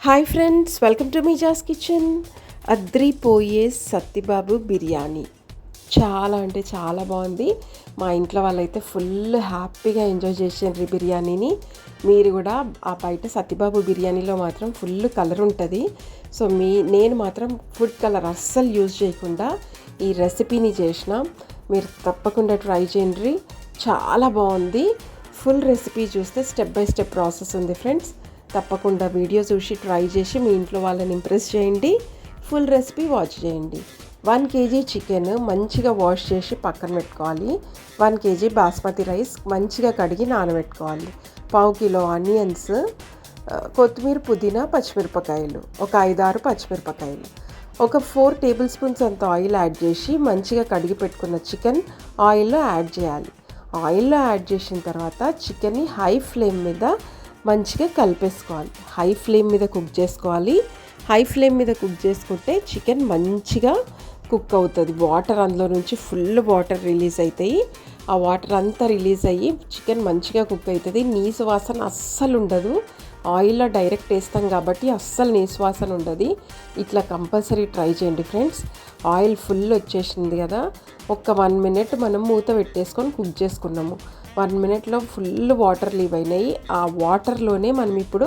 Hi friends, welcome to Meeja's kitchen. అద్రిపోయే సత్తిబాబు బిర్యానీ చాలా అంటే చాలా బాగుంది. మా ఇంట్లో వాళ్ళైతే ఫుల్ హ్యాపీగా ఎంజాయ్ చేసారు ఈ బిర్యానీని. మీరు కూడా ఆ బయట సత్తిబాబు బిర్యానీలో మాత్రం ఫుల్ కలర్ ఉంటుంది. సో నేను మాత్రం ఫుడ్ కలర్ అస్సలు యూజ్ చేయకుండా ఈ రెసిపీని చేసిన. మీరు తప్పకుండా ట్రై చేయండి, చాలా బాగుంది. ఫుల్ రెసిపీ చూస్తే స్టెప్ బై స్టెప్ ప్రాసెస్ ఉంది ఫ్రెండ్స్. తప్పకుండా వీడియో చూసి ట్రై చేసి మీ ఇంట్లో వాళ్ళని ఇంప్రెస్ చేయండి. ఫుల్ రెసిపీ వాచ్ చేయండి. 1 kg చికెన్ మంచిగా వాష్ చేసి పక్కన పెట్టుకోవాలి. 1 kg బాస్మతి రైస్ మంచిగా కడిగి నానబెట్టుకోవాలి. 1/2 kg ఆనియన్స్, కొత్తిమీర, పుదీనా, పచ్చిమిరపకాయలు, ఒక 5-6 పచ్చిమిరపకాయలు, ఒక 4 టేబుల్ స్పూన్స్ అంత ఆయిల్ యాడ్ చేసి మంచిగా కడిగి పెట్టుకున్న చికెన్ ఆయిల్లో యాడ్ చేయాలి. ఆయిల్లో యాడ్ చేసిన తర్వాత చికెన్ని హై ఫ్లేమ్ మీద మంచిగా కలిపేసుకోవాలి. హై ఫ్లేమ్ మీద కుక్ చేసుకోవాలి. హై ఫ్లేమ్ మీద కుక్ చేసుకుంటే చికెన్ మంచిగా కుక్ అవుతుంది. వాటర్ అందులో నుంచి ఫుల్ వాటర్ రిలీజ్ అవుతాయి. ఆ వాటర్ అంతా రిలీజ్ అయ్యి చికెన్ మంచిగా కుక్ అవుతుంది. నీసు వాసన అస్సలు ఉండదు. ఆయిల్లో డైరెక్ట్ వేస్తాం కాబట్టి అస్సలు నీసు వాసన ఉండదు. ఇట్లా కంపల్సరీ ట్రై చేయండి ఫ్రెండ్స్. ఆయిల్ ఫుల్ వచ్చేసింది కదా, ఒక 1 minute మనం మూత పెట్టేసుకొని కుక్ చేసుకున్నాము. 1 minuteలో ఫుల్ వాటర్ లీవ్ అయినాయి. ఆ వాటర్లోనే మనం ఇప్పుడు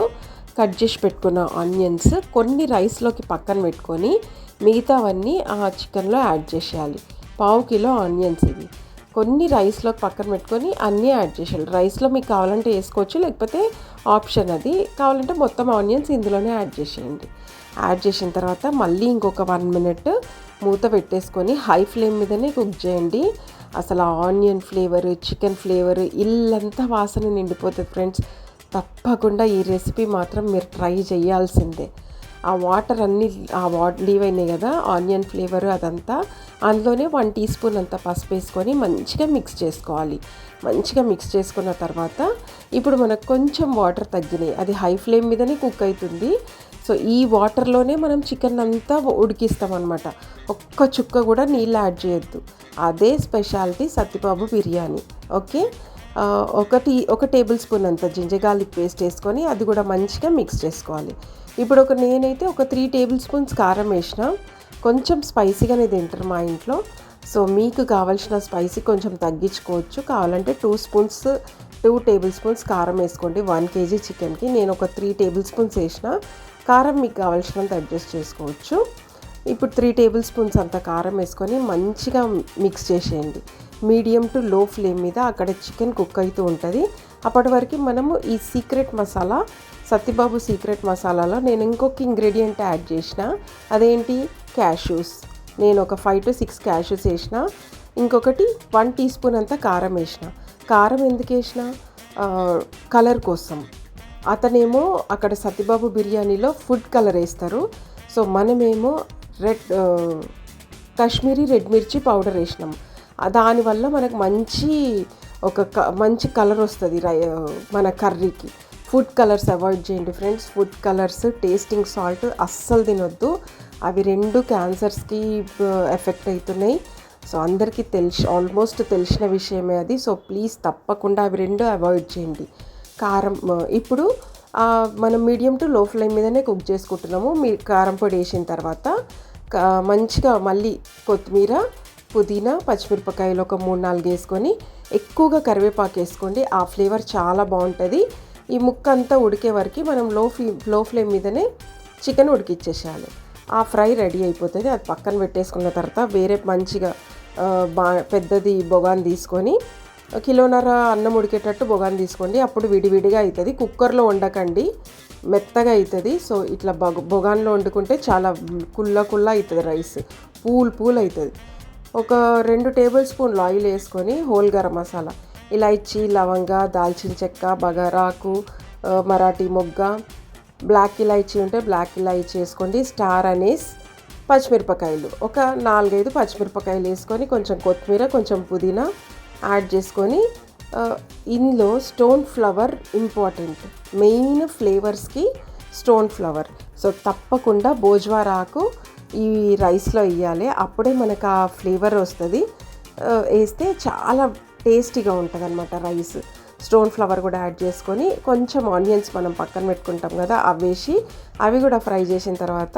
కట్ చేసి పెట్టుకున్న ఆనియన్స్ కొన్ని రైస్లోకి పక్కన పెట్టుకొని మిగతావన్నీ ఆ చికెన్లో యాడ్ చేసేయాలి. 1/2 kg ఆనియన్స్ ఇవి కొన్ని రైస్లోకి పక్కన పెట్టుకొని అన్నీ యాడ్ చేసేయాలి. రైస్లో మీకు కావాలంటే వేసుకోవచ్చు, లేకపోతే ఆప్షన్ అది. కావాలంటే మొత్తం ఆనియన్స్ ఇందులోనే యాడ్ చేసేయండి. యాడ్ చేసిన తర్వాత మళ్ళీ ఇంకొక 1 minute మూత పెట్టేసుకొని హై ఫ్లేమ్ మీదనే కుక్ చేయండి. అసలు ఆనియన్ ఫ్లేవర్, చికెన్ ఫ్లేవర్ ఇల్లంతా వాసన నిండిపోతుంది ఫ్రెండ్స్. తప్పకుండా ఈ రెసిపీ మాత్రం మీరు ట్రై చేయాల్సిందే. ఆ వాటర్ అన్నీ లీవ్ అయినాయి కదా, ఆనియన్ ఫ్లేవర్ అదంతా. అందులోనే 1 teaspoon అంత పసుపు వేసుకొని మంచిగా మిక్స్ చేసుకోవాలి. మంచిగా మిక్స్ చేసుకున్న తర్వాత ఇప్పుడు మనకు కొంచెం వాటర్ తగ్గినాయి. అది హై ఫ్లేమ్ మీదనే కుక్ అవుతుంది. సో ఈ వాటర్లోనే మనం చికెన్ అంతా ఉడికిస్తాం అనమాట. ఒక్క చుక్క కూడా నీళ్ళు యాడ్ చేయొద్దు. అదే స్పెషాలిటీ సత్తిబాబు బిర్యానీ. ఓకే, ఒక టేబుల్ స్పూన్ అంత జింజర్ గార్లిక్ పేస్ట్ వేసుకొని అది కూడా మంచిగా మిక్స్ చేసుకోవాలి. ఇప్పుడు నేనైతే ఒక 3 tablespoons కారం వేసిన. కొంచెం స్పైసీగానే తింటారు మా ఇంట్లో. సో మీకు కావాల్సిన స్పైసీ కొంచెం తగ్గించుకోవచ్చు. కావాలంటే 2 tablespoons కారం వేసుకోండి. 1 kg చికెన్కి నేను ఒక 3 tablespoons వేసిన. కారం మీకు కావాల్సినంత అడ్జస్ట్ చేసుకోవచ్చు. ఇప్పుడు 3 tablespoons అంత కారం వేసుకొని మంచిగా మిక్స్ చేసేయండి. మీడియం టు లో ఫ్లేమ్ మీద అక్కడ చికెన్ కుక్ అవుతూ ఉంటుంది. అప్పటి వరకు మనము ఈ సీక్రెట్ మసాలా, సత్తిబాబు సీక్రెట్ మసాలాలో నేను ఇంకొక ఇంగ్రీడియంట్ యాడ్ చేసిన. అదేంటి, క్యాష్యూస్. నేను ఒక 5 to 6 క్యాష్యూస్ వేసిన. ఇంకొకటి 1 teaspoon అంత కారం వేసిన. కారం ఎందుకు వేసిన? కలర్ కోసం. అతనేమో అక్కడ సత్తిబాబు బిర్యానీలో ఫుడ్ కలర్ వేస్తారు. సో మనమేమో కాశ్మీరీ రెడ్ మిర్చి పౌడర్ వేసినాం. దానివల్ల మనకు మంచి కలర్ వస్తుంది మన కర్రీకి. ఫుడ్ కలర్స్ అవాయిడ్ చేయండి friends. Food colours, tasting salt అస్సలు తినొద్దు. అవి 2 క్యాన్సర్స్కి ఎఫెక్ట్ అవుతున్నాయి. సో అందరికీ ఆల్మోస్ట్ తెలిసిన విషయమే అది. సో ప్లీజ్ తప్పకుండా అవి 2 అవాయిడ్ చేయండి. కారం ఇప్పుడు మనం మీడియం టు లో ఫ్లేమ్ మీదనే కుక్ చేసుకుంటున్నాము. కారం పొడి వేసిన తర్వాత మంచిగా మళ్ళీ కొత్తిమీర, పుదీనా, పచ్చిమిరపకాయలు ఒక 3-4 వేసుకొని ఎక్కువగా కరివేపాకు వేసుకోండి. ఆ ఫ్లేవర్ చాలా బాగుంటుంది. ఈ ముక్క అంతా ఉడికే వరకు మనం లో ఫ్లేమ్ మీదనే చికెన్ ఉడికిచ్చేసేయాలి. ఆ ఫ్రై రెడీ అయిపోతుంది. అది పక్కన పెట్టేసుకున్న తర్వాత వేరే మంచిగా పెద్దది బొగాన్ తీసుకొని 1.5 kg అన్నం ఉడికేటట్టు బొగాన్ తీసుకోండి. అప్పుడు విడివిడిగా అవుతుంది. కుక్కర్లో వండకండి, మెత్తగా అవుతుంది. సో ఇట్లా బొగాన్లో వండుకుంటే చాలా కుల్ల అవుతుంది రైస్, పూల్ అవుతుంది. ఒక 2 tablespoons ఆయిల్ వేసుకొని హోల్ గరం మసాలా, ఇలాచీ, లవంగ, దాల్చిన చెక్క, బగారాకు, మరాఠీ మొగ్గ, బ్లాక్ ఇలాచీ ఉంటే బ్లాక్ ఇలాచీ వేసుకోండి. స్టార్ అనీస్, పచ్చిమిరపకాయలు ఒక 4-5 పచ్చిమిరపకాయలు వేసుకొని కొంచెం కొత్తిమీర, కొంచెం పుదీనా యాడ్ చేసుకొని ఇందులో స్టోన్ ఫ్లవర్ ఇంపార్టెంట్. మెయిన్ ఫ్లేవర్స్కి స్టోన్ ఫ్లవర్. సో తప్పకుండా బోజ్వార్ ఆకు ఈ రైస్లో వేయాలి. అప్పుడే మనకు ఆ ఫ్లేవర్ వస్తుంది. వేస్తే చాలా టేస్టీగా ఉంటుంది అన్నమాట రైస్. స్టోన్ ఫ్లవర్ కూడా యాడ్ చేసుకొని కొంచెం ఆనియన్స్ మనం పక్కన పెట్టుకుంటాం కదా అవి వేసి అవి కూడా ఫ్రై చేసిన తర్వాత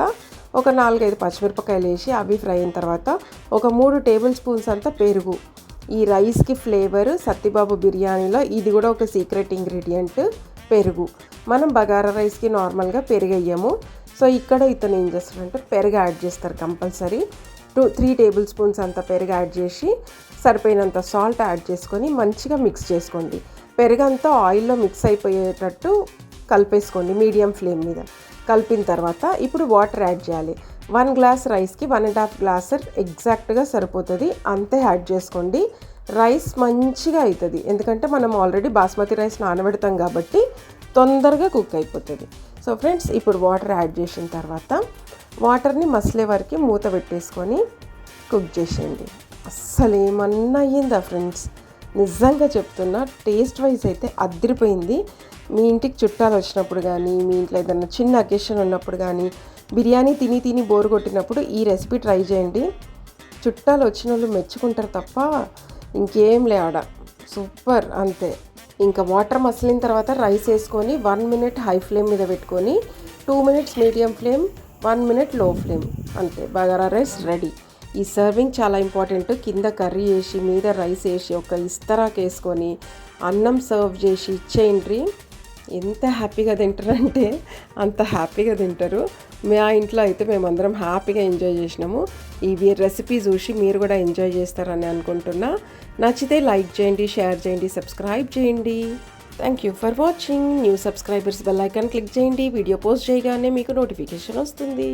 ఒక 4-5 పచ్చిమిరపకాయలు వేసి అవి ఫ్రై అయిన తర్వాత ఒక 3 టేబుల్ స్పూన్స్ అంతా పెరుగు. ఈ రైస్కి ఫ్లేవర్ సత్తిబాబు బిర్యానీలో ఇది కూడా ఒక సీక్రెట్ ఇంగ్రీడియంట్ పెరుగు. మనం బగారా రైస్కి నార్మల్గా పెరుగు వేయము. సో ఇక్కడ ఇతను ఏం చేస్తాడంటే పెరుగు యాడ్ చేస్తారు కంపల్సరీ. 3 టేబుల్ స్పూన్స్ అంత పెరుగు యాడ్ చేసి సరిపోయినంత సాల్ట్ యాడ్ చేసుకొని మంచిగా మిక్స్ చేసుకోండి. పెరుగు అంతా ఆయిల్లో మిక్స్ అయిపోయేటట్టు కలిపేసుకోండి మీడియం ఫ్లేమ్ మీద. కలిపిన తర్వాత ఇప్పుడు వాటర్ యాడ్ చేయాలి. 1 గ్లాస్ రైస్కి 1.5 గ్లాస్ ఎగ్జాక్ట్గా సరిపోతుంది, అంతే యాడ్ చేసుకోండి. రైస్ మంచిగా అవుతుంది, ఎందుకంటే మనం ఆల్రెడీ బాస్మతి రైస్ నానబెడతాం కాబట్టి తొందరగా కుక్ అయిపోతుంది. సో ఫ్రెండ్స్, ఇప్పుడు వాటర్ యాడ్ చేసిన తర్వాత వాటర్ని మసలే వరకు మూత పెట్టేసుకొని కుక్ చేసేయండి. అస్సలు ఏమన్నా అయ్యిందా ఫ్రెండ్స్, నిజంగా చెప్తున్నా, టేస్ట్ వైజ్ అయితే అదిరిపోయింది. మీ ఇంటికి చుట్టాలు వచ్చినప్పుడు కానీ, మీ ఇంట్లో ఏదైనా చిన్న అకేషన్ ఉన్నప్పుడు కానీ, బిర్యానీ తిని బోరు కొట్టినప్పుడు ఈ రెసిపీ ట్రై చేయండి. చుట్టాలు వచ్చిన వాళ్ళు మెచ్చుకుంటారు తప్ప ఇంకేం లే ఆడ. సూపర్, అంతే. ఇంకా వాటర్ మసిలిన తర్వాత రైస్ వేసుకొని 1 మినిట్ హై ఫ్లేమ్ మీద పెట్టుకొని 2 minutes medium flame, 1 minute low flame, అంతే. Bagara rice ready. ఈ సర్వింగ్ చాలా ఇంపార్టెంట్. కింద కర్రీ వేసి మీద రైస్ వేసి ఒక ఇస్తరాకు వేసుకొని అన్నం సర్వ్ చేసి ఇచ్చేయండి. ఎంత హ్యాపీగా తింటారంటే అంత హ్యాపీగా తింటారు. మా ఇంట్లో అయితే మేమందరం హ్యాపీగా ఎంజాయ్ చేసినాము. ఇవి రెసిపీ చూసి మీరు కూడా ఎంజాయ్ చేస్తారని అనుకుంటున్నా. నచ్చితే లైక్ చేయండి, షేర్ చేయండి, సబ్స్క్రైబ్ చేయండి. Thank you for watching. New subscribers bell icon click చేయండి. వీడియో పోస్ట్ చేయగానే మీకు నోటిఫికేషన్ వస్తుంది.